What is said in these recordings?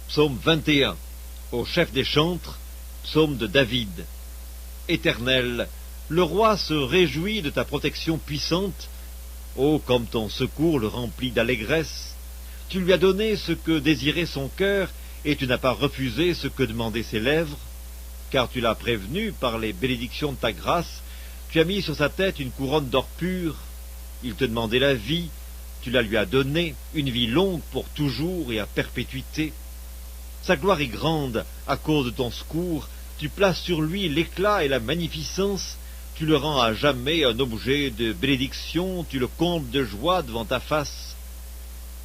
Psaume 21. Au chef des chantres, psaume de David. Éternel, le roi se réjouit de ta protection puissante. Oh, comme ton secours le remplit d'allégresse. Tu lui as donné ce que désirait son cœur, et tu n'as pas refusé ce que demandaient ses lèvres. Car tu l'as prévenu par les bénédictions de ta grâce, tu as mis sur sa tête une couronne d'or pur. Il te demandait la vie, tu la lui as donnée, une vie longue pour toujours et à perpétuité. Sa gloire est grande à cause de ton secours, tu places sur lui l'éclat et la magnificence, tu le rends à jamais un objet de bénédiction, tu le combles de joie devant ta face.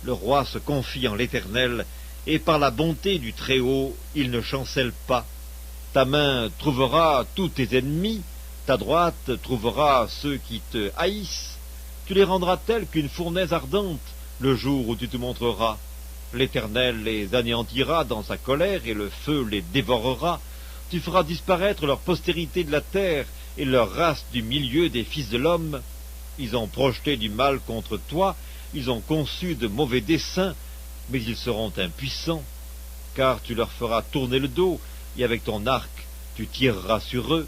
Le roi se confie en l'Éternel, et par la bonté du Très-Haut, il ne chancelle pas. Ta main trouvera tous tes ennemis, ta droite trouvera ceux qui te haïssent. Tu les rendras tels qu'une fournaise ardente, le jour où tu te montreras. L'Éternel les anéantira dans sa colère, et le feu les dévorera. Tu feras disparaître leur postérité de la terre, et leur race du milieu des fils de l'homme. Ils ont projeté du mal contre toi, ils ont conçu de mauvais desseins, mais ils seront impuissants, car tu leur feras tourner le dos, et avec ton arc tu tireras sur eux.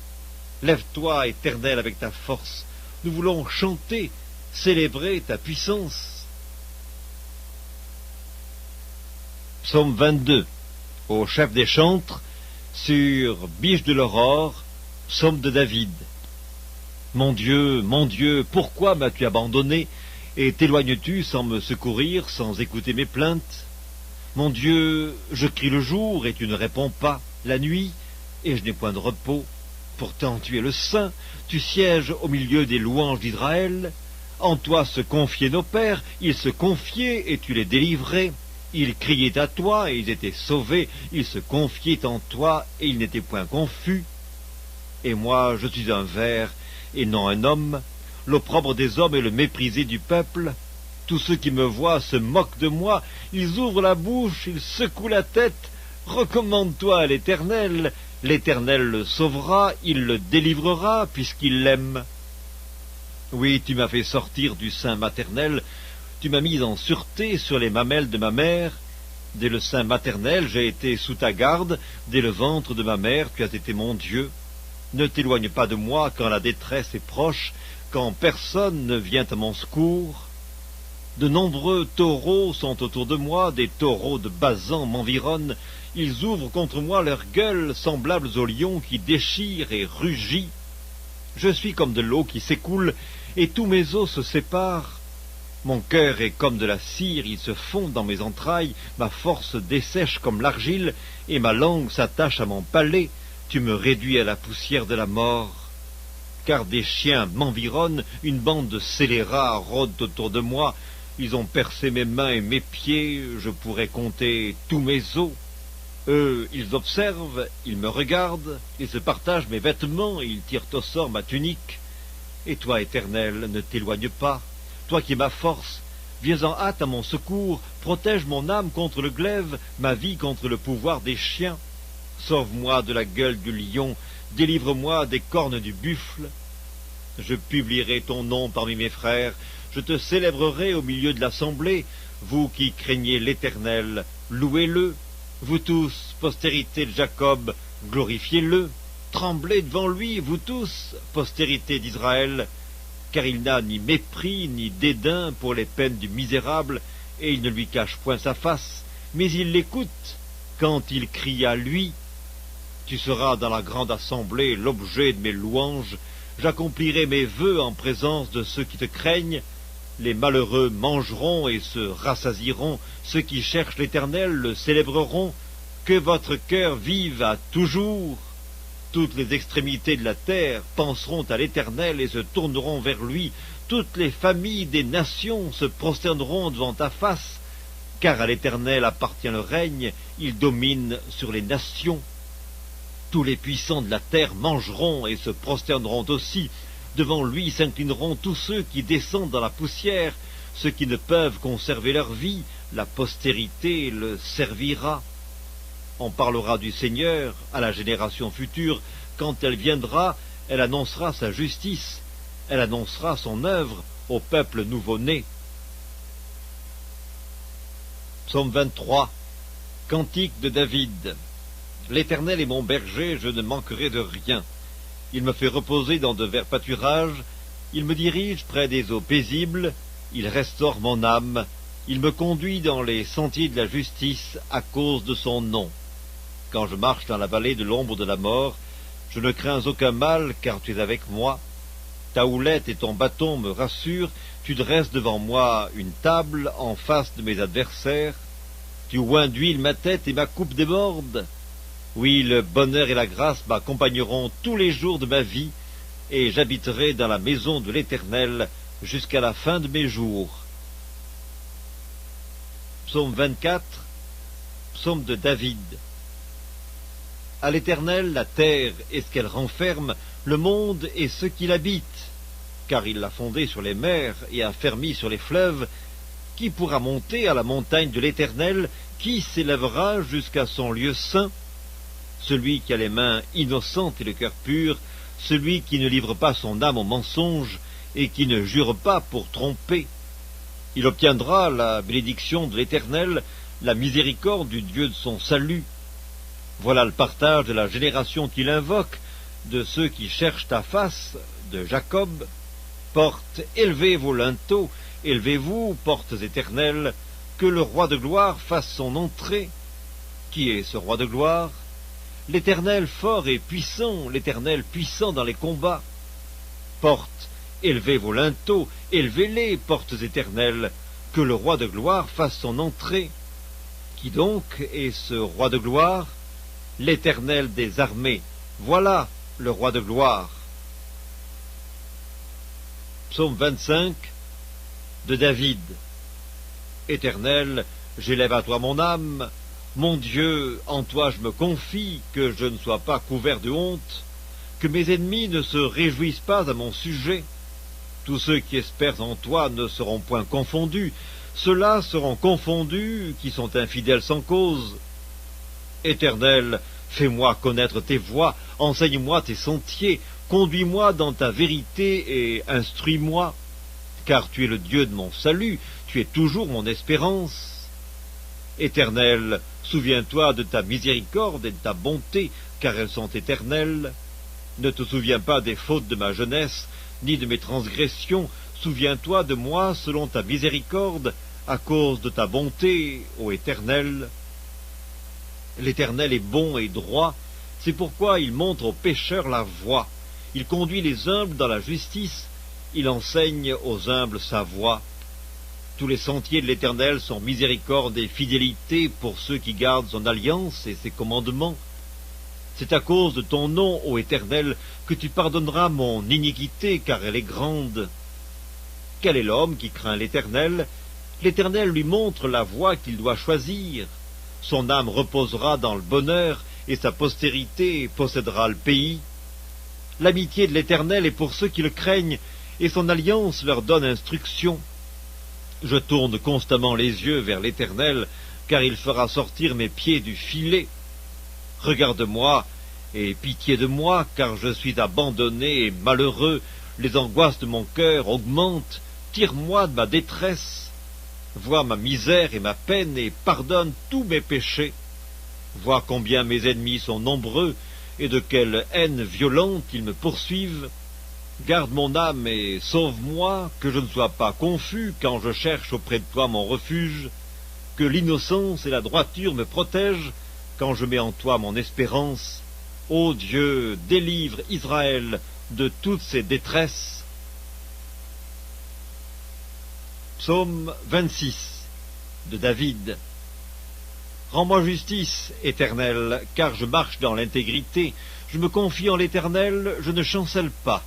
Lève-toi, Éternel, avec ta force, nous voulons chanter, célébrer ta puissance. Psaume 22. Au chef des chantres, sur Biche de l'aurore, psaume de David. Mon Dieu, pourquoi m'as-tu abandonné, et t'éloignes-tu sans me secourir, sans écouter mes plaintes? Mon Dieu, je crie le jour, et tu ne réponds pas, la nuit, et je n'ai point de repos. Pourtant tu es le Saint, tu sièges au milieu des louanges d'Israël. En toi se confiaient nos pères, ils se confiaient, et tu les délivrais. Ils criaient à toi, et ils étaient sauvés, ils se confiaient en toi, et ils n'étaient point confus. Et moi, je suis un ver, et non un homme, l'opprobre des hommes et le méprisé du peuple. Tous ceux qui me voient se moquent de moi, ils ouvrent la bouche, ils secouent la tête. Recommande-toi à l'Éternel, l'Éternel le sauvera, il le délivrera, puisqu'il l'aime. Oui, tu m'as fait sortir du sein maternel, tu m'as mis en sûreté sur les mamelles de ma mère. Dès le sein maternel, j'ai été sous ta garde, dès le ventre de ma mère, tu as été mon Dieu. Ne t'éloigne pas de moi quand la détresse est proche, quand personne ne vient à mon secours. De nombreux taureaux sont autour de moi, des taureaux de Basan m'environnent, ils ouvrent contre moi leurs gueules, semblables aux lions qui déchirent et rugissent. Je suis comme de l'eau qui s'écoule, et tous mes os se séparent. Mon cœur est comme de la cire, il se fond dans mes entrailles, ma force dessèche comme l'argile, et ma langue s'attache à mon palais, tu me réduis à la poussière de la mort. Car des chiens m'environnent, une bande de scélérats rôde autour de moi, ils ont percé mes mains et mes pieds, je pourrais compter tous mes os. Eux, ils observent, ils me regardent, ils se partagent mes vêtements, et ils tirent au sort ma tunique. Et toi, Éternel, ne t'éloigne pas. Toi qui es ma force, viens en hâte à mon secours, protège mon âme contre le glaive, ma vie contre le pouvoir des chiens. Sauve-moi de la gueule du lion, délivre-moi des cornes du buffle. Je publierai ton nom parmi mes frères, je te célébrerai au milieu de l'assemblée, vous qui craignez l'Éternel, louez-le. Vous tous, postérité de Jacob, glorifiez-le. Tremblez devant lui, vous tous, postérité d'Israël, car il n'a ni mépris ni dédain pour les peines du misérable, et il ne lui cache point sa face, mais il l'écoute quand il crie à lui. Tu seras dans la grande assemblée l'objet de mes louanges, j'accomplirai mes vœux en présence de ceux qui te craignent. Les malheureux mangeront et se rassasieront, ceux qui cherchent l'Éternel le célébreront. Que votre cœur vive à toujours. Toutes les extrémités de la terre penseront à l'Éternel et se tourneront vers lui. Toutes les familles des nations se prosterneront devant ta face, car à l'Éternel appartient le règne, il domine sur les nations. Tous les puissants de la terre mangeront et se prosterneront aussi. Devant lui s'inclineront tous ceux qui descendent dans la poussière, ceux qui ne peuvent conserver leur vie, la postérité le servira. On parlera du Seigneur à la génération future, quand elle viendra, elle annoncera sa justice, elle annoncera son œuvre au peuple nouveau-né. Psaume 23. Cantique de David. L'Éternel est mon berger, je ne manquerai de rien. Il me fait reposer dans de verts pâturages, il me dirige près des eaux paisibles, il restaure mon âme, il me conduit dans les sentiers de la justice à cause de son nom. Quand je marche dans la vallée de l'ombre de la mort, je ne crains aucun mal, car tu es avec moi. Ta houlette et ton bâton me rassurent, tu dresses devant moi une table en face de mes adversaires. Tu oins d'huile ma tête et ma coupe déborde. Oui, le bonheur et la grâce m'accompagneront tous les jours de ma vie, et j'habiterai dans la maison de l'Éternel jusqu'à la fin de mes jours. Psaume 24, psaume de David. À l'Éternel la terre et ce qu'elle renferme, le monde et ceux qui l'habitent, car il l'a fondé sur les mers et a fermi sur les fleuves. Qui pourra monter à la montagne de l'Éternel? Qui s'élèvera jusqu'à son lieu saint? Celui qui a les mains innocentes et le cœur pur, celui qui ne livre pas son âme au mensonge et qui ne jure pas pour tromper. Il obtiendra la bénédiction de l'Éternel, la miséricorde du Dieu de son salut. Voilà le partage de la génération qu'il invoque, de ceux qui cherchent ta face, de Jacob. Portes, élevez vos linteaux, élevez-vous, portes éternelles, que le roi de gloire fasse son entrée. Qui est ce roi de gloire? L'Éternel fort et puissant, l'Éternel puissant dans les combats. Portes, élevez vos linteaux, élevez-les, portes éternelles, que le roi de gloire fasse son entrée. Qui donc est ce roi de gloire? L'Éternel des armées, voilà le roi de gloire. Psaume 25 de David. Éternel, j'élève à toi mon âme. Mon Dieu, en toi je me confie, que je ne sois pas couvert de honte, que mes ennemis ne se réjouissent pas à mon sujet. Tous ceux qui espèrent en toi ne seront point confondus, ceux-là seront confondus qui sont infidèles sans cause. Éternel, fais-moi connaître tes voies, enseigne-moi tes sentiers, conduis-moi dans ta vérité et instruis-moi, car tu es le Dieu de mon salut, tu es toujours mon espérance. Éternel, souviens-toi de ta miséricorde et de ta bonté, car elles sont éternelles. Ne te souviens pas des fautes de ma jeunesse, ni de mes transgressions, souviens-toi de moi selon ta miséricorde, à cause de ta bonté, ô Éternel. L'Éternel est bon et droit, c'est pourquoi il montre aux pécheurs la voie. Il conduit les humbles dans la justice, il enseigne aux humbles sa voie. Tous les sentiers de l'Éternel sont miséricorde et fidélité pour ceux qui gardent son alliance et ses commandements. C'est à cause de ton nom, ô Éternel, que tu pardonneras mon iniquité, car elle est grande. Quel est l'homme qui craint l'Éternel? L'Éternel lui montre la voie qu'il doit choisir. Son âme reposera dans le bonheur, et sa postérité possédera le pays. L'amitié de l'Éternel est pour ceux qui le craignent, et son alliance leur donne instruction. Je tourne constamment les yeux vers l'Éternel, car il fera sortir mes pieds du filet. Regarde-moi, et pitié de moi, car je suis abandonné et malheureux, les angoisses de mon cœur augmentent, tire-moi de ma détresse. Vois ma misère et ma peine, et pardonne tous mes péchés. Vois combien mes ennemis sont nombreux, et de quelle haine violente ils me poursuivent. Garde mon âme et sauve-moi, que je ne sois pas confus quand je cherche auprès de toi mon refuge, que l'innocence et la droiture me protègent quand je mets en toi mon espérance. Ô Dieu, délivre Israël de toutes ses détresses. Psaume 26 de David. Rends-moi justice, Éternel, car je marche dans l'intégrité. Je me confie en l'Éternel, je ne chancelle pas.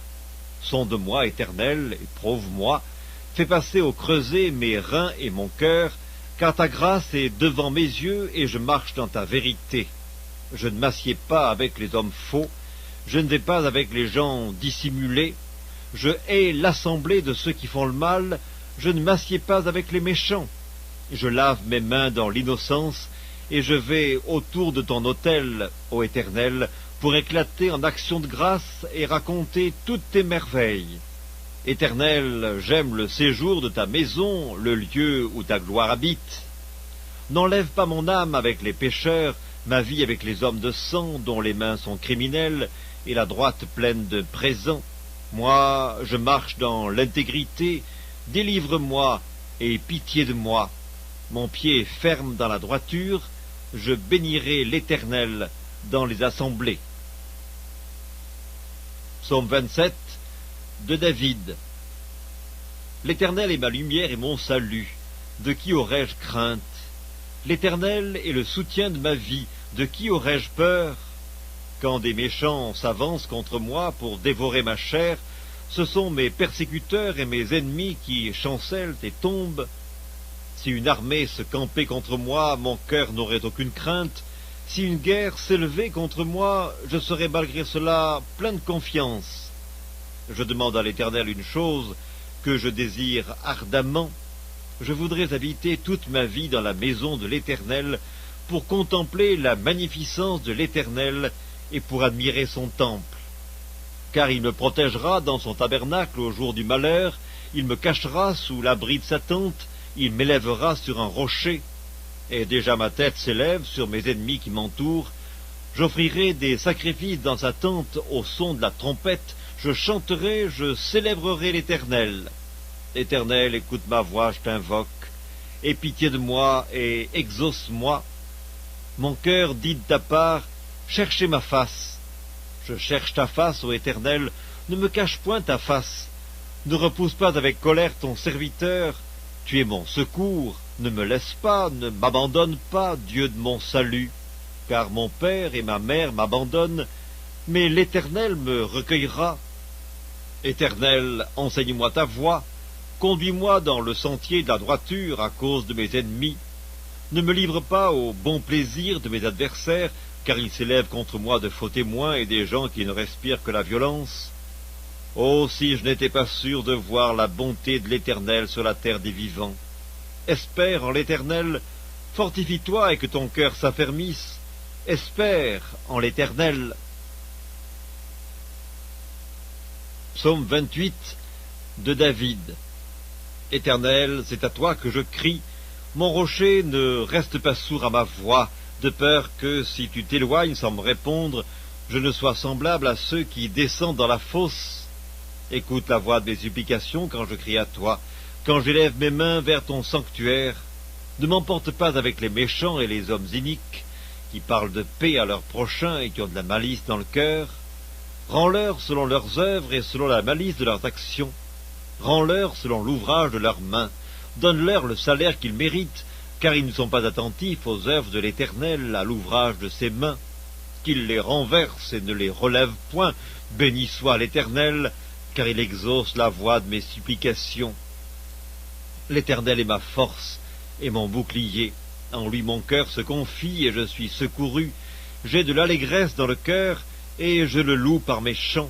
Sonde-moi, Éternel, éprouve-moi. Fais passer au creuset mes reins et mon cœur, car ta grâce est devant mes yeux et je marche dans ta vérité. Je ne m'assieds pas avec les hommes faux, je ne vais pas avec les gens dissimulés. Je hais l'assemblée de ceux qui font le mal, je ne m'assieds pas avec les méchants. Je lave mes mains dans l'innocence, et je vais autour de ton autel, ô Éternel, pour éclater en actions de grâce et raconter toutes tes merveilles. Éternel, j'aime le séjour de ta maison, le lieu où ta gloire habite. N'enlève pas mon âme avec les pécheurs, ma vie avec les hommes de sang, dont les mains sont criminelles, et la droite pleine de présents. Moi, je marche dans l'intégrité, délivre-moi, et pitié de moi. Mon pied est ferme dans la droiture, je bénirai l'Éternel dans les assemblées. Psaume 27 de David. L'Éternel est ma lumière et mon salut. De qui aurais-je crainte? L'Éternel est le soutien de ma vie. De qui aurais-je peur? Quand des méchants s'avancent contre moi pour dévorer ma chair, ce sont mes persécuteurs et mes ennemis qui chancellent et tombent. Si une armée se campait contre moi, mon cœur n'aurait aucune crainte. Si une guerre s'élevait contre moi, je serais malgré cela plein de confiance. Je demande à l'Éternel une chose que je désire ardemment. Je voudrais habiter toute ma vie dans la maison de l'Éternel pour contempler la magnificence de l'Éternel et pour admirer son temple. Car il me protégera dans son tabernacle au jour du malheur, il me cachera sous l'abri de sa tente, il m'élèvera sur un rocher, et déjà ma tête s'élève sur mes ennemis qui m'entourent. J'offrirai des sacrifices dans sa tente au son de la trompette, je chanterai, je célébrerai l'Éternel. Éternel, écoute ma voix, je t'invoque. Aie pitié de moi et exauce-moi. Mon cœur dit de ta part, cherchez ma face. Je cherche ta face, ô Éternel, ne me cache point ta face. Ne repousse pas avec colère ton serviteur. Tu es mon secours, ne me laisse pas, ne m'abandonne pas, Dieu de mon salut. Car mon père et ma mère m'abandonnent, mais l'Éternel me recueillera. Éternel, enseigne-moi ta voie. Conduis-moi dans le sentier de la droiture à cause de mes ennemis. Ne me livre pas au bon plaisir de mes adversaires, car ils s'élèvent contre moi de faux témoins et des gens qui ne respirent que la violence. Oh, si je n'étais pas sûr de voir la bonté de l'Éternel sur la terre des vivants. Espère en l'Éternel, fortifie-toi et que ton cœur s'affermisse. Espère en l'Éternel. Psaume 28 de David. Éternel, c'est à toi que je crie. Mon rocher ne reste pas sourd à ma voix, de peur que, si tu t'éloignes sans me répondre, je ne sois semblable à ceux qui descendent dans la fosse. Écoute la voix de mes supplications quand je crie à toi, quand j'élève mes mains vers ton sanctuaire. Ne m'emporte pas avec les méchants et les hommes iniques, qui parlent de paix à leurs prochains et qui ont de la malice dans le cœur. Rends-leur selon leurs œuvres et selon la malice de leurs actions. Rends-leur selon l'ouvrage de leurs mains. Donne-leur le salaire qu'ils méritent, car ils ne sont pas attentifs aux œuvres de l'Éternel, à l'ouvrage de ses mains. Qu'il les renverse et ne les relève point. Béni soit l'Éternel, car il exauce la voix de mes supplications. L'Éternel est ma force et mon bouclier. En lui mon cœur se confie et je suis secouru. J'ai de l'allégresse dans le cœur et je le loue par mes chants.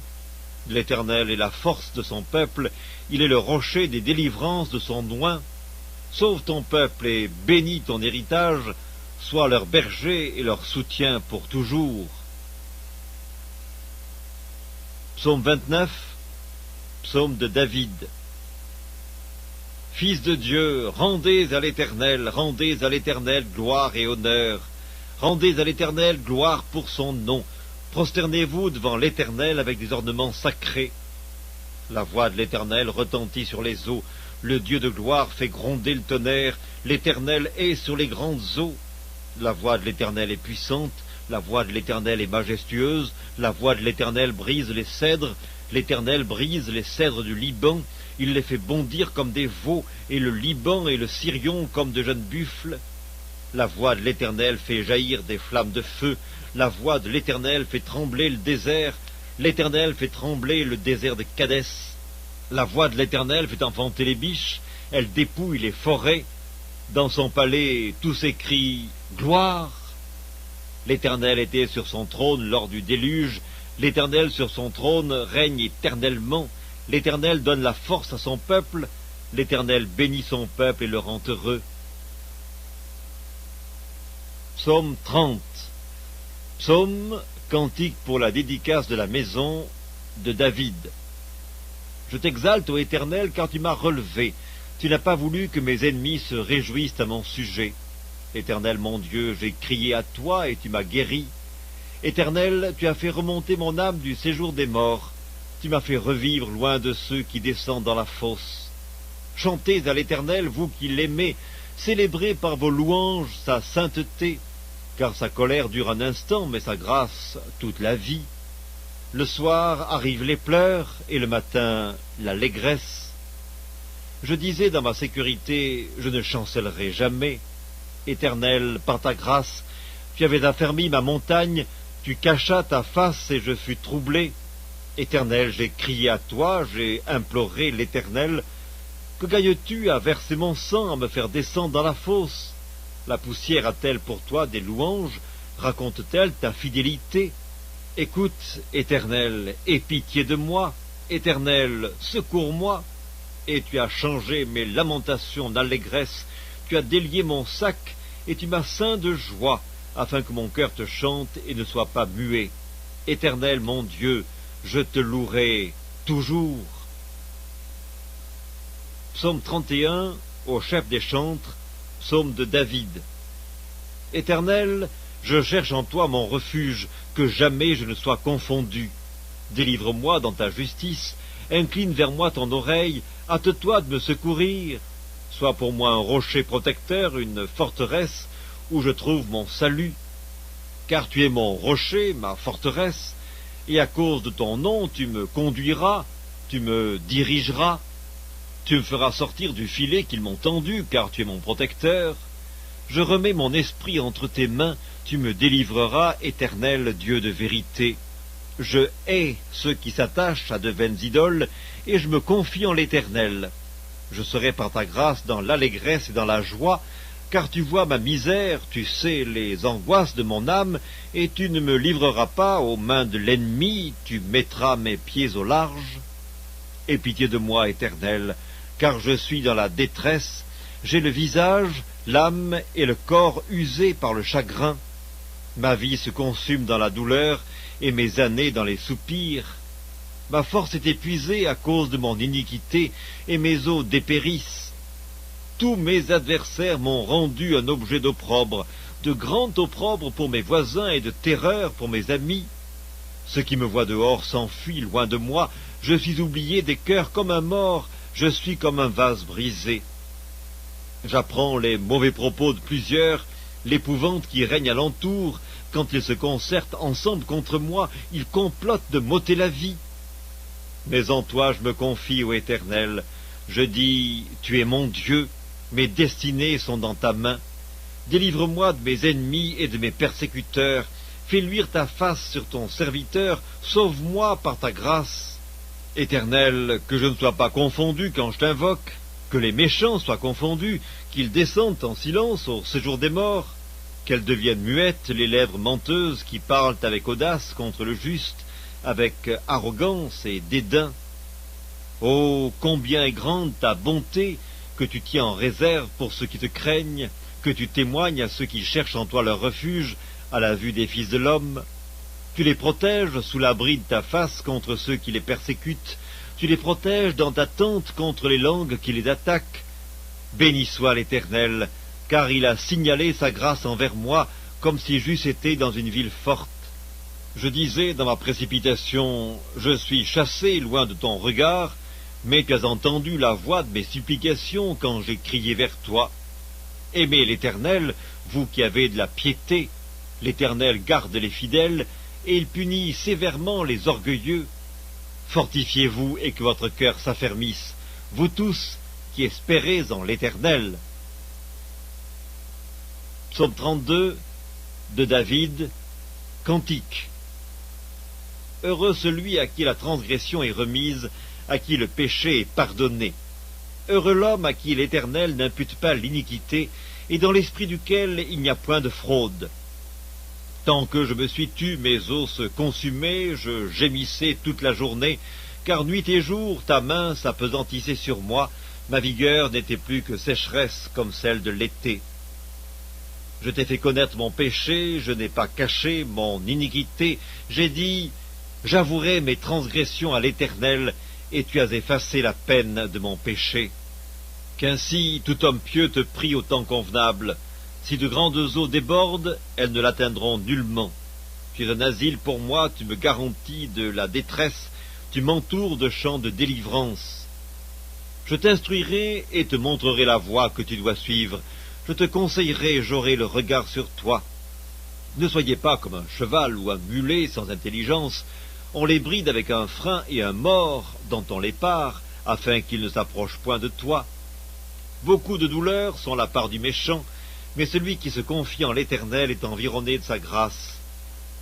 L'Éternel est la force de son peuple, il est le rocher des délivrances de son oint. Sauve ton peuple et bénis ton héritage, sois leur berger et leur soutien pour toujours. Psaume 29, psaume de David. Fils de Dieu, rendez à l'Éternel gloire et honneur. Rendez à l'Éternel gloire pour son nom. Prosternez-vous devant l'Éternel avec des ornements sacrés. La voix de l'Éternel retentit sur les eaux. Le Dieu de gloire fait gronder le tonnerre. L'Éternel est sur les grandes eaux. La voix de l'Éternel est puissante. La voix de l'Éternel est majestueuse. La voix de l'Éternel brise les cèdres. L'Éternel brise les cèdres du Liban. Il les fait bondir comme des veaux, et le Liban et le Sirion comme de jeunes buffles. La voix de l'Éternel fait jaillir des flammes de feu. La voix de l'Éternel fait trembler le désert. L'Éternel fait trembler le désert de Kadès. La voix de l'Éternel fait enfanter les biches. Elle dépouille les forêts. Dans son palais, tous s'écrient « Gloire !» L'Éternel était sur son trône lors du déluge. L'Éternel sur son trône règne éternellement. L'Éternel donne la force à son peuple. L'Éternel bénit son peuple et le rend heureux. Psaume 30. Psaume, cantique pour la dédicace de la maison de David. Je t'exalte, ô Éternel, car tu m'as relevé. Tu n'as pas voulu que mes ennemis se réjouissent à mon sujet. Éternel mon Dieu, j'ai crié à toi et tu m'as guéri. Éternel, tu as fait remonter mon âme du séjour des morts. Tu m'as fait revivre loin de ceux qui descendent dans la fosse. Chantez à l'Éternel, vous qui l'aimez, célébrez par vos louanges sa sainteté, car sa colère dure un instant, mais sa grâce toute la vie. Le soir arrivent les pleurs, et le matin l'allégresse. Je disais dans ma sécurité, je ne chancellerai jamais. Éternel, par ta grâce, tu avais affermi ma montagne, tu cachas ta face et je fus troublé. Éternel, j'ai crié à toi, j'ai imploré l'Éternel. Que gagnes-tu à verser mon sang, à me faire descendre dans la fosse? La poussière a-t-elle pour toi des louanges? Raconte-t-elle ta fidélité? Écoute, Éternel, aie pitié de moi. Éternel, secours-moi. Et tu as changé mes lamentations en allégresse. Tu as délié mon sac, et tu m'as ceint de joie, afin que mon cœur te chante et ne soit pas muet. Éternel mon Dieu, je te louerai toujours. Psaume 31, au chef des chantres, psaume de David. Éternel, je cherche en toi mon refuge, que jamais je ne sois confondu. Délivre-moi dans ta justice, incline vers moi ton oreille, hâte-toi de me secourir. Sois pour moi un rocher protecteur, une forteresse, où je trouve mon salut. Car tu es mon rocher, ma forteresse, et à cause de ton nom tu me conduiras, tu me dirigeras. Tu me feras sortir du filet qu'ils m'ont tendu, car tu es mon protecteur. Je remets mon esprit entre tes mains, tu me délivreras, Éternel Dieu de vérité. Je hais ceux qui s'attachent à de vaines idoles, et je me confie en l'Éternel. Je serai par ta grâce dans l'allégresse et dans la joie, car tu vois ma misère, tu sais les angoisses de mon âme, et tu ne me livreras pas aux mains de l'ennemi, tu mettras mes pieds au large. Aie pitié de moi, Éternel, car je suis dans la détresse, j'ai le visage, l'âme et le corps usés par le chagrin. Ma vie se consume dans la douleur, et mes années dans les soupirs. Ma force est épuisée à cause de mon iniquité, et mes os dépérissent. Tous mes adversaires m'ont rendu un objet d'opprobre, de grand opprobre pour mes voisins et de terreur pour mes amis. Ceux qui me voient dehors s'enfuient loin de moi, je suis oublié des cœurs comme un mort, je suis comme un vase brisé. J'apprends les mauvais propos de plusieurs, l'épouvante qui règne alentour. Quand ils se concertent ensemble contre moi, ils complotent de m'ôter la vie. Mais en toi je me confie, ô Éternel. Je dis, tu es mon Dieu, mes destinées sont dans ta main. Délivre-moi de mes ennemis et de mes persécuteurs. Fais luire ta face sur ton serviteur, sauve-moi par ta grâce. Éternel, que je ne sois pas confondu quand je t'invoque, que les méchants soient confondus, qu'ils descendent en silence au séjour des morts, qu'elles deviennent muettes les lèvres menteuses qui parlent avec audace contre le juste, avec arrogance et dédain. Oh, combien est grande ta bonté, que tu tiens en réserve pour ceux qui te craignent, que tu témoignes à ceux qui cherchent en toi leur refuge, à la vue des fils de l'homme. Tu les protèges sous l'abri de ta face contre ceux qui les persécutent, tu les protèges dans ta tente contre les langues qui les attaquent. Béni soit l'Éternel, car il a signalé sa grâce envers moi, comme si j'eusse été dans une ville forte. Je disais dans ma précipitation, je suis chassé loin de ton regard, mais tu as entendu la voix de mes supplications quand j'ai crié vers toi. Aimez l'Éternel, vous qui avez de la piété. L'Éternel garde les fidèles, et il punit sévèrement les orgueilleux. Fortifiez-vous et que votre cœur s'affermisse, vous tous qui espérez en l'Éternel. Psaume 32 de David, cantique. Heureux celui à qui la transgression est remise, à qui le péché est pardonné. Heureux l'homme à qui l'Éternel n'impute pas l'iniquité, et dans l'esprit duquel il n'y a point de fraude. Tant que je me suis tu, mes os se consumaient, je gémissais toute la journée, car nuit et jour ta main s'apesantissait sur moi, ma vigueur n'était plus que sécheresse comme celle de l'été. Je t'ai fait connaître mon péché, je n'ai pas caché mon iniquité, j'ai dit, j'avouerai mes transgressions à l'Éternel, et tu as effacé la peine de mon péché. Qu'ainsi tout homme pieux te prie au temps convenable, Si de grandes eaux débordent, elles ne l'atteindront nullement. Tu es un asile pour moi, tu me garantis de la détresse, tu m'entoures de chants de délivrance. Je t'instruirai et te montrerai la voie que tu dois suivre. Je te conseillerai et j'aurai le regard sur toi. Ne soyez pas comme un cheval ou un mulet sans intelligence. On les bride avec un frein et un mors dont on les pare, afin qu'ils ne s'approchent point de toi. Beaucoup de douleurs sont la part du méchant, mais celui qui se confie en l'Éternel est environné de sa grâce.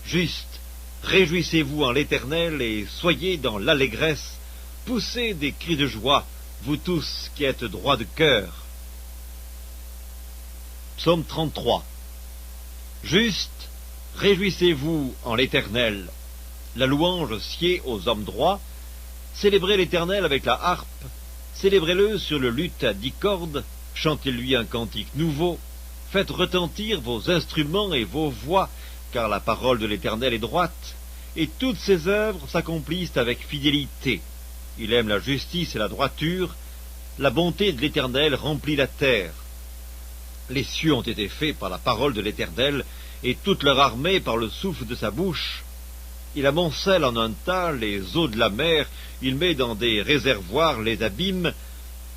Juste, réjouissez-vous en l'Éternel et soyez dans l'allégresse. Poussez des cris de joie, vous tous qui êtes droits de cœur. Psaume 33. Juste, réjouissez-vous en l'Éternel. La louange sied aux hommes droits. Célébrez l'Éternel avec la harpe. Célébrez-le sur le luth à 10 cordes. Chantez-lui un cantique nouveau. Faites retentir vos instruments et vos voix, car la parole de l'Éternel est droite, et toutes ses œuvres s'accomplissent avec fidélité. Il aime la justice et la droiture. La bonté de l'Éternel remplit la terre. Les cieux ont été faits par la parole de l'Éternel, et toute leur armée par le souffle de sa bouche. Il amoncelle en un tas les eaux de la mer, il met dans des réservoirs les abîmes.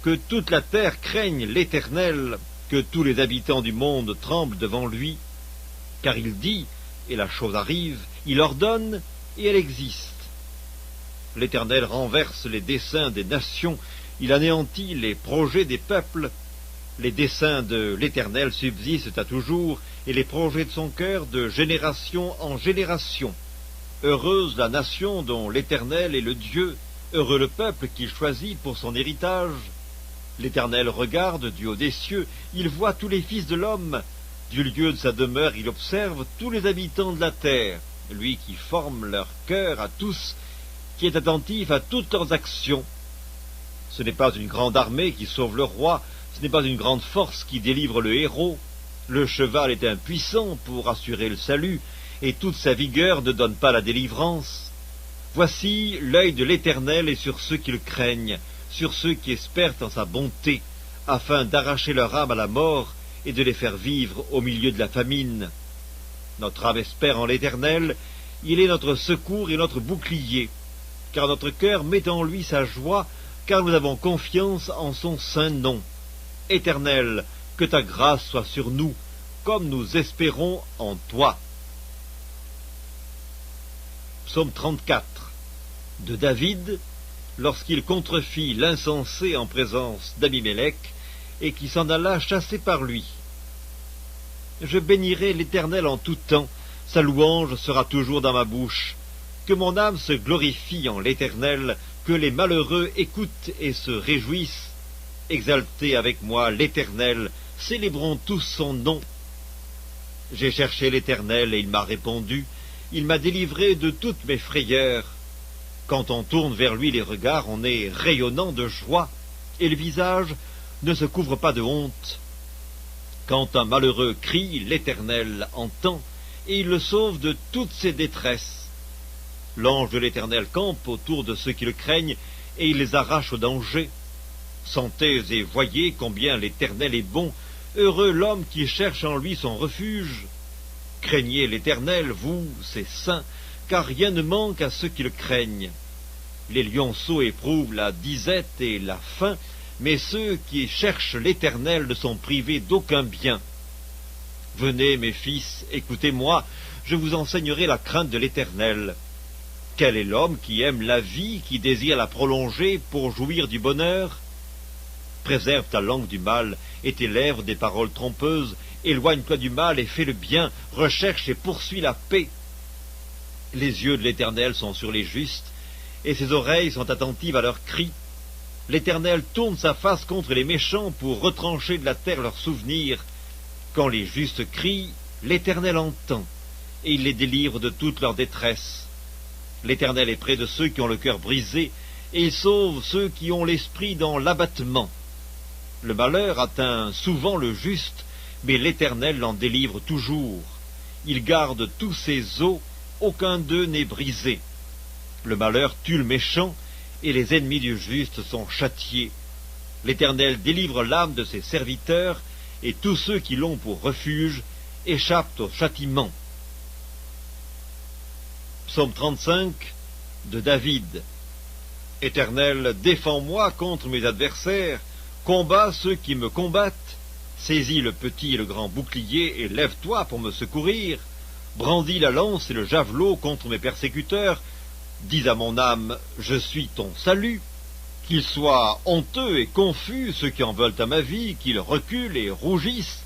Que toute la terre craigne l'Éternel, que tous les habitants du monde tremblent devant lui. Car il dit, et la chose arrive, il ordonne, et elle existe. L'Éternel renverse les desseins des nations, il anéantit les projets des peuples. Les desseins de l'Éternel subsistent à toujours, et les projets de son cœur de génération en génération. Heureuse la nation dont l'Éternel est le Dieu, heureux le peuple qu'il choisit pour son héritage. L'Éternel regarde du haut des cieux, il voit tous les fils de l'homme. Du lieu de sa demeure, il observe tous les habitants de la terre, lui qui forme leur cœur à tous, qui est attentif à toutes leurs actions. Ce n'est pas une grande armée qui sauve le roi, ce n'est pas une grande force qui délivre le héros. Le cheval est impuissant pour assurer le salut, et toute sa vigueur ne donne pas la délivrance. Voici l'œil de l'Éternel est sur ceux qui le craignent, sur ceux qui espèrent en sa bonté, afin d'arracher leur âme à la mort et de les faire vivre au milieu de la famine. Notre âme espère en l'Éternel, il est notre secours et notre bouclier, car notre cœur met en lui sa joie, car nous avons confiance en son saint nom. Éternel, que ta grâce soit sur nous, comme nous espérons en toi. Psaume 34. De David, lorsqu'il contrefit l'insensé en présence d'Abimélec, et qui s'en alla chassé par lui. Je bénirai l'Éternel en tout temps, sa louange sera toujours dans ma bouche. Que mon âme se glorifie en l'Éternel, que les malheureux écoutent et se réjouissent. Exaltez avec moi l'Éternel, célébrons tous son nom. J'ai cherché l'Éternel et il m'a répondu, il m'a délivré de toutes mes frayeurs. Quand on tourne vers lui les regards, on est rayonnant de joie, et le visage ne se couvre pas de honte. Quand un malheureux crie, l'Éternel entend, et il le sauve de toutes ses détresses. L'ange de l'Éternel campe autour de ceux qui le craignent, et il les arrache au danger. Sentez et voyez combien l'Éternel est bon, heureux l'homme qui cherche en lui son refuge. Craignez l'Éternel, vous, ses saints, car rien ne manque à ceux qui le craignent. Les lionceaux éprouvent la disette et la faim, mais ceux qui cherchent l'Éternel ne sont privés d'aucun bien. Venez, mes fils, écoutez-moi, je vous enseignerai la crainte de l'Éternel. Quel est l'homme qui aime la vie, qui désire la prolonger pour jouir du bonheur? Préserve ta langue du mal et tes lèvres des paroles trompeuses, éloigne-toi du mal et fais le bien, recherche et poursuis la paix. Les yeux de l'Éternel sont sur les justes, et ses oreilles sont attentives à leurs cris. L'Éternel tourne sa face contre les méchants pour retrancher de la terre leurs souvenirs. Quand les justes crient, l'Éternel entend, et il les délivre de toute leur détresse. L'Éternel est près de ceux qui ont le cœur brisé, et il sauve ceux qui ont l'esprit dans l'abattement. Le malheur atteint souvent le juste, mais l'Éternel l'en délivre toujours. Il garde tous ses os, aucun d'eux n'est brisé. Le malheur tue le méchant, et les ennemis du juste sont châtiés. L'Éternel délivre l'âme de ses serviteurs, et tous ceux qui l'ont pour refuge échappent au châtiment. Psaume 35 de David. Éternel, défends-moi contre mes adversaires, combats ceux qui me combattent, saisis le petit et le grand bouclier et lève-toi pour me secourir, brandis la lance et le javelot contre mes persécuteurs, dis à mon âme, je suis ton salut. Qu'ils soient honteux et confus ceux qui en veulent à ma vie, qu'ils reculent et rougissent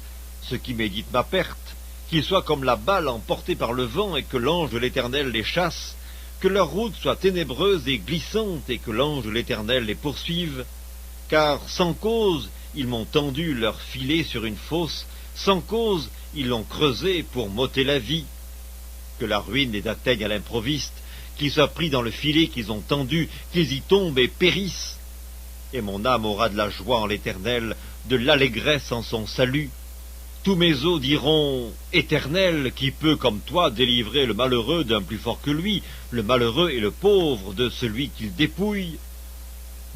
ceux qui méditent ma perte, qu'ils soient comme la balle emportée par le vent et que l'ange de l'Éternel les chasse, que leur route soit ténébreuse et glissante et que l'ange de l'Éternel les poursuive, car sans cause ils m'ont tendu leur filet sur une fosse, sans cause ils l'ont creusé pour m'ôter la vie. Que la ruine les atteigne à l'improviste, qu'ils soient pris dans le filet qu'ils ont tendu, qu'ils y tombent et périssent. Et mon âme aura de la joie en l'Éternel, de l'allégresse en son salut. Tous mes os diront, Éternel, qui peut comme toi délivrer le malheureux d'un plus fort que lui, le malheureux et le pauvre de celui qu'il dépouille.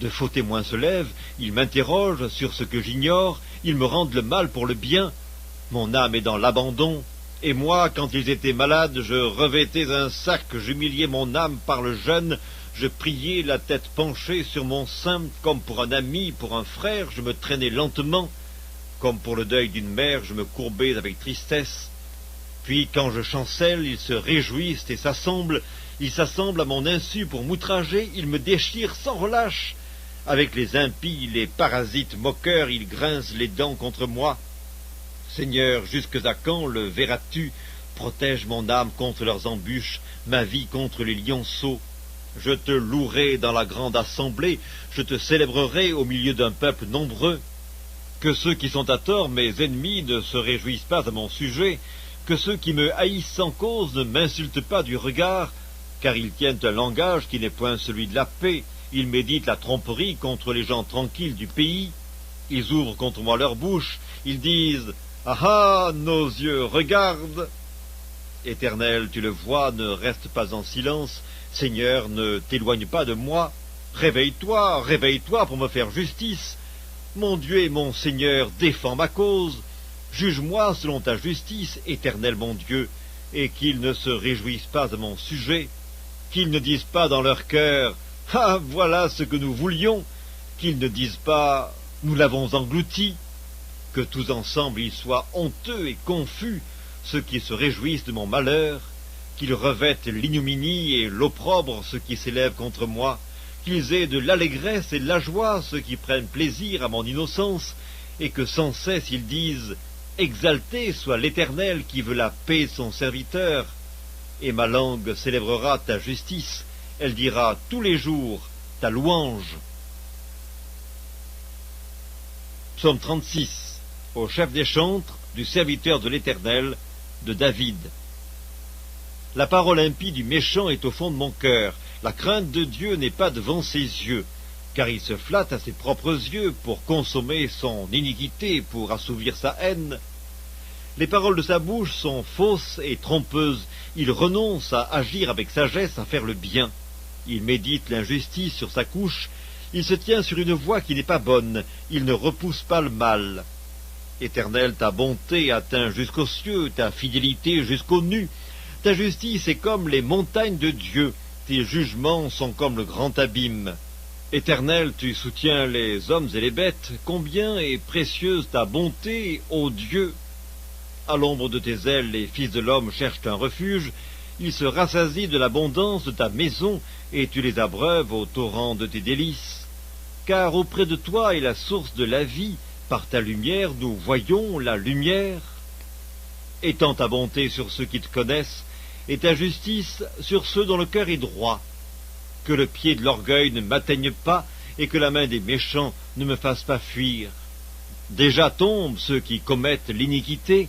De faux témoins se lèvent, ils m'interrogent sur ce que j'ignore, ils me rendent le mal pour le bien. Mon âme est dans l'abandon. Et moi, quand ils étaient malades, je revêtais un sac, j'humiliais mon âme par le jeûne, je priais la tête penchée sur mon sein, comme pour un ami, pour un frère, je me traînais lentement, comme pour le deuil d'une mère, je me courbais avec tristesse. Puis, quand je chancelle, ils se réjouissent et s'assemblent, ils s'assemblent à mon insu pour m'outrager, ils me déchirent sans relâche. Avec les impies, les parasites moqueurs, ils grincent les dents contre moi. Seigneur, jusque à quand le verras-tu? Protège mon âme contre leurs embûches, ma vie contre les lionceaux. Je te louerai dans la grande assemblée, je te célébrerai au milieu d'un peuple nombreux. Que ceux qui sont à tort, mes ennemis, ne se réjouissent pas à mon sujet, que ceux qui me haïssent sans cause ne m'insultent pas du regard, car ils tiennent un langage qui n'est point celui de la paix, ils méditent la tromperie contre les gens tranquilles du pays, ils ouvrent contre moi leur bouche, ils disent « Ah ah, nos yeux regardent !» Éternel, tu le vois, ne reste pas en silence, Seigneur, ne t'éloigne pas de moi, réveille-toi, réveille-toi pour me faire justice. Mon Dieu et mon Seigneur, défends ma cause, juge-moi selon ta justice, Éternel mon Dieu, et qu'ils ne se réjouissent pas à mon sujet, qu'ils ne disent pas dans leur cœur « Ah, voilà ce que nous voulions !» qu'ils ne disent pas « Nous l'avons englouti !» Que tous ensemble ils soient honteux et confus, ceux qui se réjouissent de mon malheur, qu'ils revêtent l'ignominie et l'opprobre ceux qui s'élèvent contre moi, qu'ils aient de l'allégresse et de la joie ceux qui prennent plaisir à mon innocence, et que sans cesse ils disent « Exalté soit l'Éternel qui veut la paix de son serviteur !» Et ma langue célébrera ta justice, elle dira tous les jours ta louange. Psaume 36. Au chef des chantres, du serviteur de l'Éternel, de David. La parole impie du méchant est au fond de mon cœur, la crainte de Dieu n'est pas devant ses yeux, car il se flatte à ses propres yeux pour consommer son iniquité, pour assouvir sa haine. Les paroles de sa bouche sont fausses et trompeuses, il renonce à agir avec sagesse, à faire le bien. Il médite l'injustice sur sa couche, il se tient sur une voie qui n'est pas bonne, il ne repousse pas le mal. Éternel, ta bonté atteint jusqu'aux cieux, ta fidélité jusqu'aux nues. Ta justice est comme les montagnes de Dieu, tes jugements sont comme le grand abîme. Éternel, tu soutiens les hommes et les bêtes, combien est précieuse ta bonté, ô Dieu! À l'ombre de tes ailes, les fils de l'homme cherchent un refuge, ils se rassasient de l'abondance de ta maison, et tu les abreuves au torrent de tes délices. Car auprès de toi est la source de la vie, par ta lumière nous voyons la lumière. Étends ta bonté sur ceux qui te connaissent, et ta justice sur ceux dont le cœur est droit. Que le pied de l'orgueil ne m'atteigne pas, et que la main des méchants ne me fasse pas fuir. Déjà tombent ceux qui commettent l'iniquité,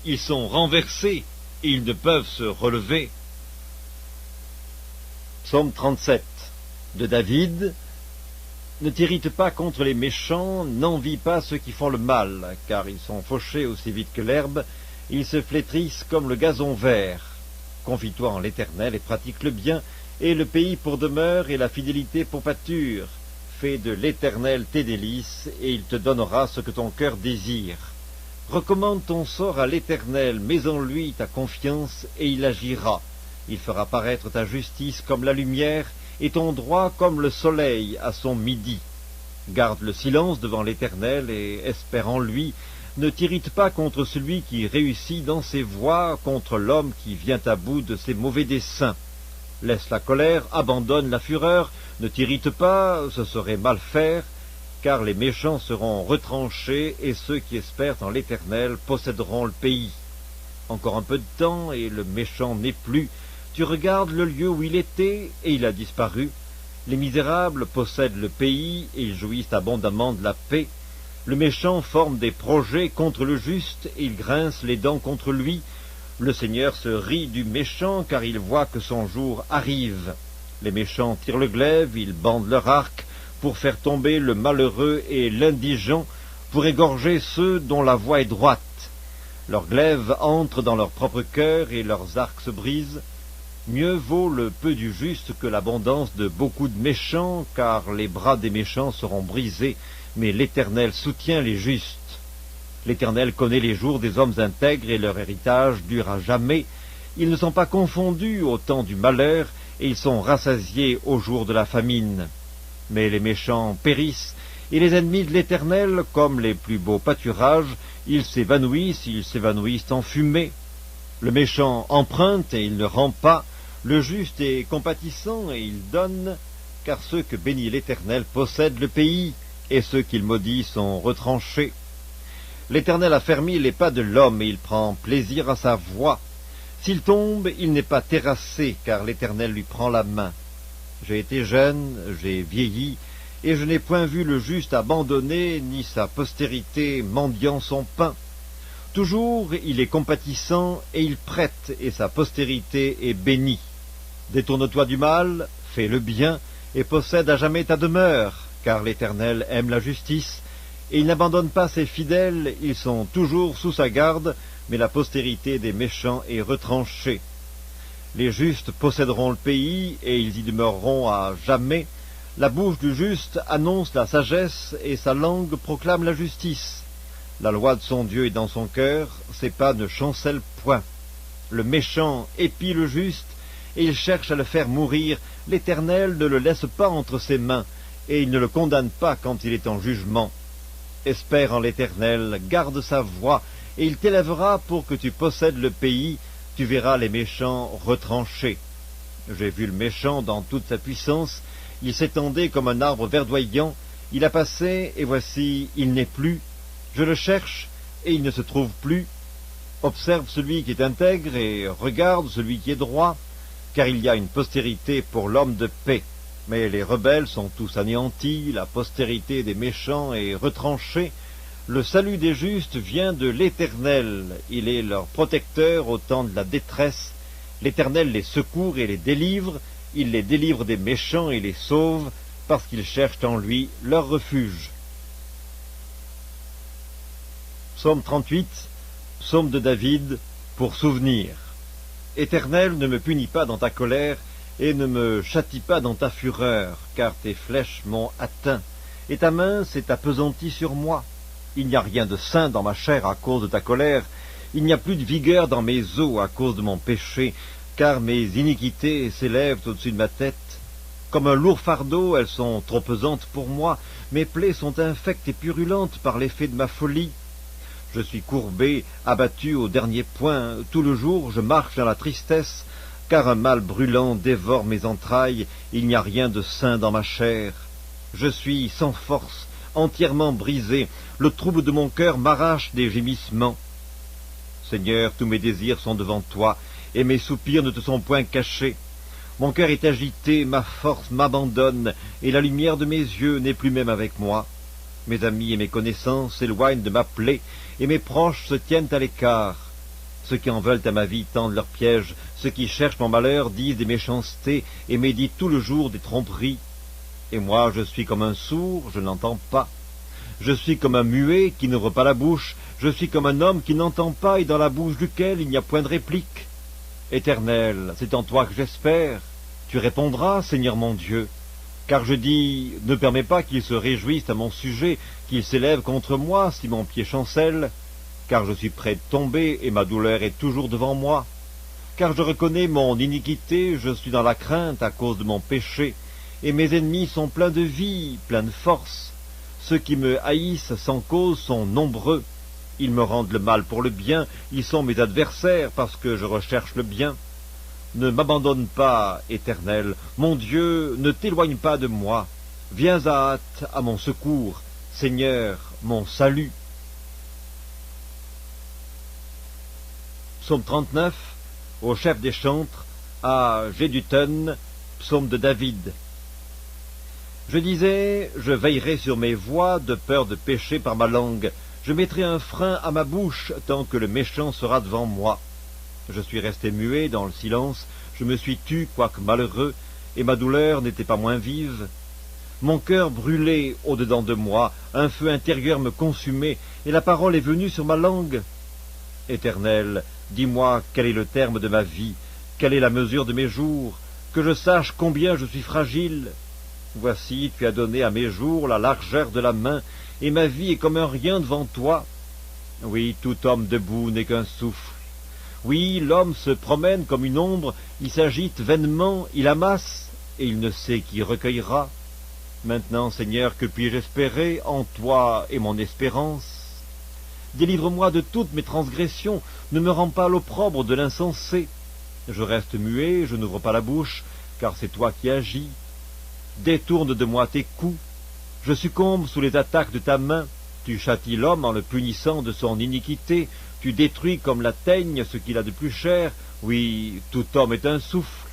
ils sont renversés, et ils ne peuvent se relever. Psaume 37 de David. Ne t'irrite pas contre les méchants, n'envie pas ceux qui font le mal, car ils sont fauchés aussi vite que l'herbe, ils se flétrissent comme le gazon vert. Confie-toi en l'Éternel et pratique le bien, et le pays pour demeure et la fidélité pour pâture. Fais de l'Éternel tes délices, et il te donnera ce que ton cœur désire. Recommande ton sort à l'Éternel, mets en lui ta confiance, et il agira. Il fera paraître ta justice comme la lumière, et ton droit comme le soleil à son midi. Garde le silence devant l'Éternel, et espère en lui. Ne t'irrite pas contre celui qui réussit dans ses voies, contre l'homme qui vient à bout de ses mauvais desseins. Laisse la colère, abandonne la fureur, ne t'irrite pas, ce serait mal faire, car les méchants seront retranchés, et ceux qui espèrent en l'Éternel posséderont le pays. Encore un peu de temps, et le méchant n'est plus. Tu regardes le lieu où il était, et il a disparu. Les misérables possèdent le pays, et ils jouissent abondamment de la paix. Le méchant forme des projets contre le juste, et il grince les dents contre lui. Le Seigneur se rit du méchant, car il voit que son jour arrive. Les méchants tirent le glaive, ils bandent leur arc, pour faire tomber le malheureux et l'indigent, pour égorger ceux dont la voie est droite. Leurs glaives entrent dans leur propre cœur, et leurs arcs se brisent. Mieux vaut le peu du juste que l'abondance de beaucoup de méchants, car les bras des méchants seront brisés, mais l'Éternel soutient les justes. L'Éternel connaît les jours des hommes intègres, et leur héritage dure à jamais. Ils ne sont pas confondus au temps du malheur, et ils sont rassasiés au jour de la famine. Mais les méchants périssent, et les ennemis de l'Éternel, comme les plus beaux pâturages, ils s'évanouissent en fumée. Le méchant emprunte, et il ne rend pas. Le juste est compatissant, et il donne, car ceux que bénit l'Éternel possèdent le pays, et ceux qu'il maudit sont retranchés. L'Éternel a fermé les pas de l'homme, et il prend plaisir à sa voie. S'il tombe, il n'est pas terrassé, car l'Éternel lui prend la main. J'ai été jeune, j'ai vieilli, et je n'ai point vu le juste abandonné, ni sa postérité mendiant son pain. Toujours il est compatissant, et il prête, et sa postérité est bénie. Détourne-toi du mal, fais le bien, et possède à jamais ta demeure, car l'Éternel aime la justice, et il n'abandonne pas ses fidèles, ils sont toujours sous sa garde, mais la postérité des méchants est retranchée. Les justes posséderont le pays, et ils y demeureront à jamais. La bouche du juste annonce la sagesse, et sa langue proclame la justice. La loi de son Dieu est dans son cœur, ses pas ne chancellent point. Le méchant épie le juste, et il cherche à le faire mourir. L'Éternel ne le laisse pas entre ses mains, et il ne le condamne pas quand il est en jugement. Espère en l'Éternel, garde sa voie, et il t'élèvera pour que tu possèdes le pays. Tu verras les méchants retranchés. J'ai vu le méchant dans toute sa puissance, il s'étendait comme un arbre verdoyant, il a passé, et voici, il n'est plus. Je le cherche, et il ne se trouve plus. Observe celui qui est intègre, et regarde celui qui est droit, car il y a une postérité pour l'homme de paix. Mais les rebelles sont tous anéantis, la postérité des méchants est retranchée. Le salut des justes vient de l'Éternel, il est leur protecteur au temps de la détresse. L'Éternel les secourt et les délivre, il les délivre des méchants et les sauve, parce qu'ils cherchent en lui leur refuge. Psaume 38, psaume de David, pour souvenir. Éternel, ne me punis pas dans ta colère, et ne me châtie pas dans ta fureur, car tes flèches m'ont atteint, et ta main s'est appesantie sur moi. Il n'y a rien de sain dans ma chair à cause de ta colère, il n'y a plus de vigueur dans mes os à cause de mon péché, car mes iniquités s'élèvent au-dessus de ma tête. Comme un lourd fardeau, elles sont trop pesantes pour moi, mes plaies sont infectes et purulentes par l'effet de ma folie. Je suis courbé, abattu au dernier point, tout le jour je marche dans la tristesse, car un mal brûlant dévore mes entrailles, il n'y a rien de sain dans ma chair. Je suis sans force, entièrement brisé, le trouble de mon cœur m'arrache des gémissements. Seigneur, tous mes désirs sont devant toi, et mes soupirs ne te sont point cachés. Mon cœur est agité, ma force m'abandonne, et la lumière de mes yeux n'est plus même avec moi. Mes amis et mes connaissances s'éloignent de ma plaie, et mes proches se tiennent à l'écart. Ceux qui en veulent à ma vie tendent leurs pièges, ceux qui cherchent mon malheur disent des méchancetés, et méditent tout le jour des tromperies. Et moi je suis comme un sourd, je n'entends pas. Je suis comme un muet qui n'ouvre pas la bouche, je suis comme un homme qui n'entend pas et dans la bouche duquel il n'y a point de réplique. Éternel, c'est en toi que j'espère. Tu répondras, Seigneur mon Dieu. Car je dis, ne permets pas qu'ils se réjouissent à mon sujet, qu'ils s'élèvent contre moi si mon pied chancelle. car je suis près de tomber et ma douleur est toujours devant moi. Car je reconnais mon iniquité, je suis dans la crainte à cause de mon péché, et mes ennemis sont pleins de vie, pleins de force. Ceux qui me haïssent sans cause sont nombreux. Ils me rendent le mal pour le bien, ils sont mes adversaires parce que je recherche le bien. Ne m'abandonne pas, Éternel, mon Dieu, ne t'éloigne pas de moi. Viens à hâte à mon secours, Seigneur, mon salut. Psaume 39, au chef des chantres, à Jédutun, psaume de David. Je disais, je veillerai sur mes voies de peur de pécher par ma langue. Je mettrai un frein à ma bouche tant que le méchant sera devant moi. Je suis resté muet dans le silence, je me suis tu, quoique malheureux, et ma douleur n'était pas moins vive. Mon cœur brûlait au-dedans de moi, un feu intérieur me consumait, et la parole est venue sur ma langue. Éternel, dis-moi quel est le terme de ma vie, quelle est la mesure de mes jours, que je sache combien je suis fragile. Voici, tu as donné à mes jours la largeur de la main, et ma vie est comme un rien devant toi. Oui, tout homme debout n'est qu'un souffle. Oui, l'homme se promène comme une ombre, il s'agite vainement, il amasse, et il ne sait qui recueillera. Maintenant, Seigneur, que puis-je espérer? En toi est mon espérance. Délivre-moi de toutes mes transgressions, ne me rends pas à l'opprobre de l'insensé. Je reste muet, je n'ouvre pas la bouche, car c'est toi qui agis. Détourne de moi tes coups. Je succombe sous les attaques de ta main. Tu châties l'homme en le punissant de son iniquité. Tu détruis comme la teigne ce qu'il a de plus cher. Oui, tout homme est un souffle.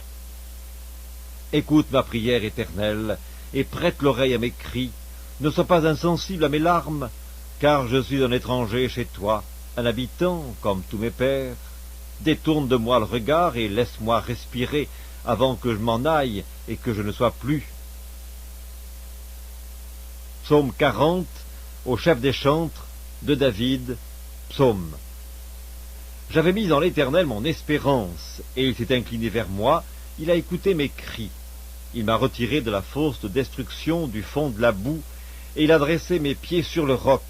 Écoute ma prière éternelle, et prête l'oreille à mes cris. Ne sois pas insensible à mes larmes, car je suis un étranger chez toi, un habitant comme tous mes pères. Détourne de moi le regard et laisse-moi respirer avant que je m'en aille et que je ne sois plus. Psaume 40, au chef des chantres, de David, psaume. J'avais mis en l'Éternel mon espérance, et il s'est incliné vers moi, il a écouté mes cris. Il m'a retiré de la fosse de destruction du fond de la boue, et il a dressé mes pieds sur le roc.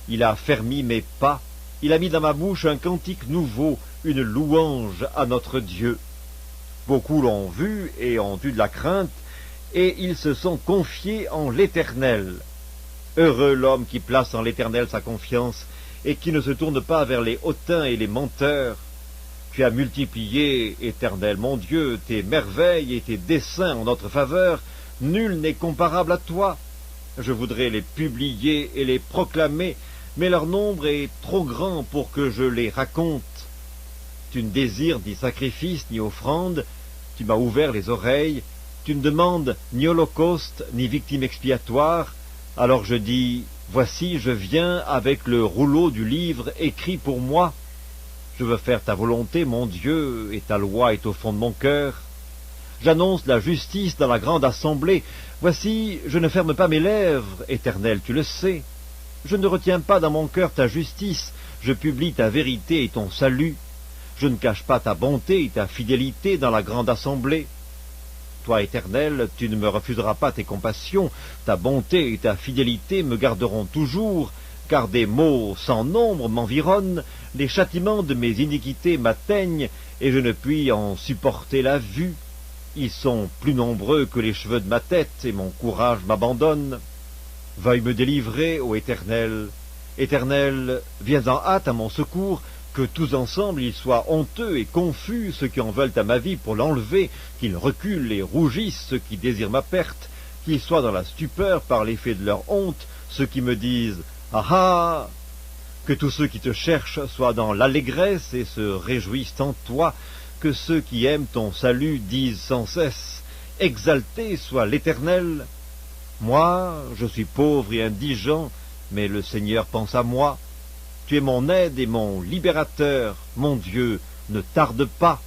Il a affermi mes pas, il a mis dans ma bouche un cantique nouveau, une louange à notre Dieu. Beaucoup l'ont vu et ont eu de la crainte, et ils se sont confiés en l'Éternel. Heureux l'homme qui place en l'Éternel sa confiance, et qui ne se tourne pas vers les hautains et les menteurs. Tu as multiplié, Éternel mon Dieu, tes merveilles et tes desseins en notre faveur, nul n'est comparable à toi. Je voudrais les publier et les proclamer, mais leur nombre est trop grand pour que je les raconte. Tu ne désires ni sacrifice ni offrande, tu m'as ouvert les oreilles, tu ne demandes ni holocauste ni victime expiatoire, alors je dis, voici je viens avec le rouleau du livre écrit pour moi. Je veux faire ta volonté, mon Dieu, et ta loi est au fond de mon cœur. J'annonce la justice dans la grande assemblée. Voici, je ne ferme pas mes lèvres, Éternel, tu le sais. Je ne retiens pas dans mon cœur ta justice, je publie ta vérité et ton salut. Je ne cache pas ta bonté et ta fidélité dans la grande assemblée. Toi, Éternel, tu ne me refuseras pas tes compassions, ta bonté et ta fidélité me garderont toujours, car des maux sans nombre m'environnent, les châtiments de mes iniquités m'atteignent, et je ne puis en supporter la vue. Ils sont plus nombreux que les cheveux de ma tête, et mon courage m'abandonne. Veuille me délivrer, ô Éternel. Éternel, viens en hâte à mon secours, que tous ensemble ils soient honteux et confus, ceux qui en veulent à ma vie pour l'enlever, qu'ils reculent et rougissent, ceux qui désirent ma perte, qu'ils soient dans la stupeur par l'effet de leur honte, ceux qui me disent « Ah ah !» Que tous ceux qui te cherchent soient dans l'allégresse et se réjouissent en toi, que ceux qui aiment ton salut disent sans cesse « Exalté soit l'Éternel !» Moi, je suis pauvre et indigent, mais le Seigneur pense à moi. Tu es mon aide et mon libérateur, mon Dieu, ne tarde pas.